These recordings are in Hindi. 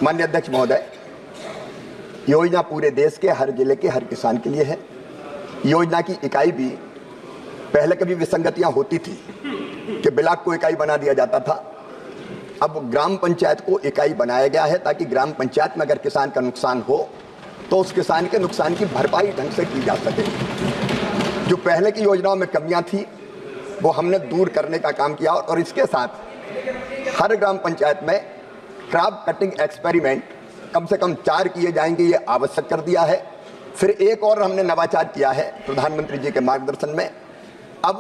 माननीय अध्यक्ष महोदय, योजना पूरे देश के हर जिले के हर किसान के लिए है। योजना की इकाई भी पहले कभी विसंगतियां होती थी कि ब्लॉक को इकाई बना दिया जाता था। अब ग्राम पंचायत को इकाई बनाया गया है ताकि ग्राम पंचायत में अगर किसान का नुकसान हो तो उस किसान के नुकसान की भरपाई ढंग से की जा सके। जो पहले की योजनाओं में कमियां थी वो हमने दूर करने का काम किया और इसके साथ हर ग्राम पंचायत में क्रॉप कटिंग एक्सपेरिमेंट कम से कम 4 किए जाएंगे, ये आवश्यक कर दिया है। फिर एक और हमने नवाचार किया है प्रधानमंत्री जी के मार्गदर्शन में। अब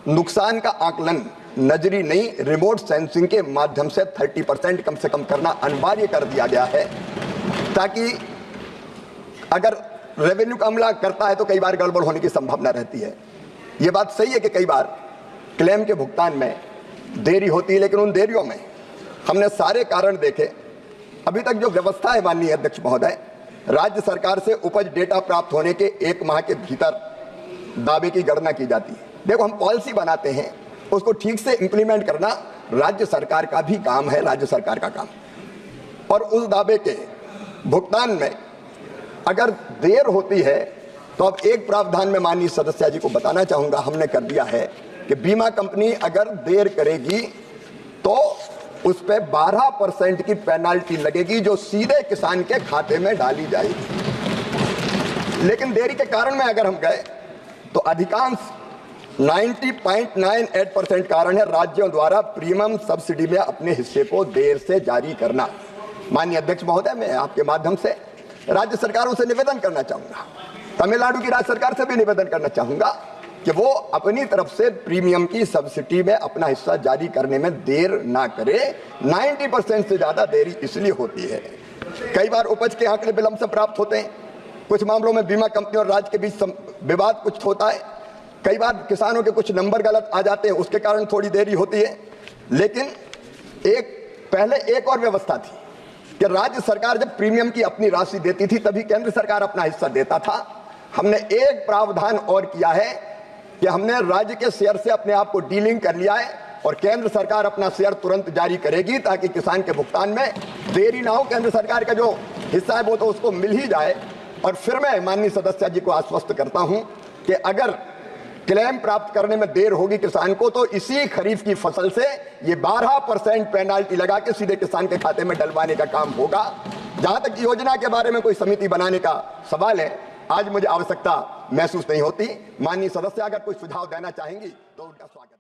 नुकसान का आकलन नजरी नहीं, रिमोट सेंसिंग के माध्यम से 30% कम से कम करना अनिवार्य कर दिया गया है, ताकि अगर रेवेन्यू का अमला करता है तो कई बार गड़बड़ होने की संभावना रहती है। ये बात सही है कि कई बार क्लेम के भुगतान में देरी होती है, लेकिन उन देरियों में हमने सारे कारण देखे। अभी तक जो व्यवस्था है माननीय अध्यक्ष महोदय, राज्य सरकार से उपज डेटा प्राप्त होने के 1 माह के भीतर दावे की गणना की जाती है। देखो, हम पॉलिसी बनाते हैं, उसको ठीक से इंप्लीमेंट करना राज्य सरकार का भी काम है, राज्य सरकार का काम। और उस दावे के भुगतान में अगर देर होती है तो अब एक प्रावधान में माननीय सदस्य जी को बताना चाहूंगा, हमने कर दिया है कि बीमा कंपनी अगर देर करेगी तो उस पे 12% की पेनाल्टी लगेगी जो सीधे किसान के खाते में डाली जाएगी। लेकिन देरी के कारण में अगर हम गए तो अधिकांश 90.98% कारण है राज्यों द्वारा प्रीमियम सब्सिडी में अपने हिस्से को देर से जारी करना। माननीय अध्यक्ष महोदय, मैं आपके माध्यम से राज्य सरकारों से निवेदन करना चाहूंगा, तमिलनाडु की राज्य सरकार से भी निवेदन करना चाहूंगा कि वो अपनी तरफ से प्रीमियम की सब्सिडी में अपना हिस्सा जारी करने में देर ना करे। 90% से ज्यादा देरी इसलिए होती है, कई बार उपज के आंकड़े विलंब से प्राप्त होते हैं, कुछ मामलों में बीमा कंपनी और राज्य के बीच विवाद कुछ होता है, कई बार किसानों के कुछ नंबर गलत आ जाते हैं, उसके कारण थोड़ी देरी होती है। लेकिन पहले एक और व्यवस्था थी कि राज्य सरकार जब प्रीमियम की अपनी राशि देती थी तभी केंद्र सरकार अपना हिस्सा देता था। हमने एक प्रावधान और किया है कि हमने राज्य के शेयर से अपने आप को डीलिंग कर लिया है और केंद्र सरकार अपना शेयर तुरंत जारी करेगी ताकि किसान के भुगतान में देरी ना हो। केंद्र सरकार का जो हिस्सा है वो तो उसको मिल ही जाए। और फिर मैं माननीय सदस्य जी को आश्वस्त करता हूं कि अगर क्लेम प्राप्त करने में देर होगी किसान को तो इसी खरीफ की फसल से ये 12% पेनाल्टी लगा के सीधे किसान के खाते में डलवाने का काम होगा। जहां तक योजना के बारे में कोई समिति बनाने का सवाल है, आज मुझे आवश्यकता महसूस नहीं होती। माननीय सदस्य अगर कोई सुझाव देना चाहेंगी तो उनका स्वागत।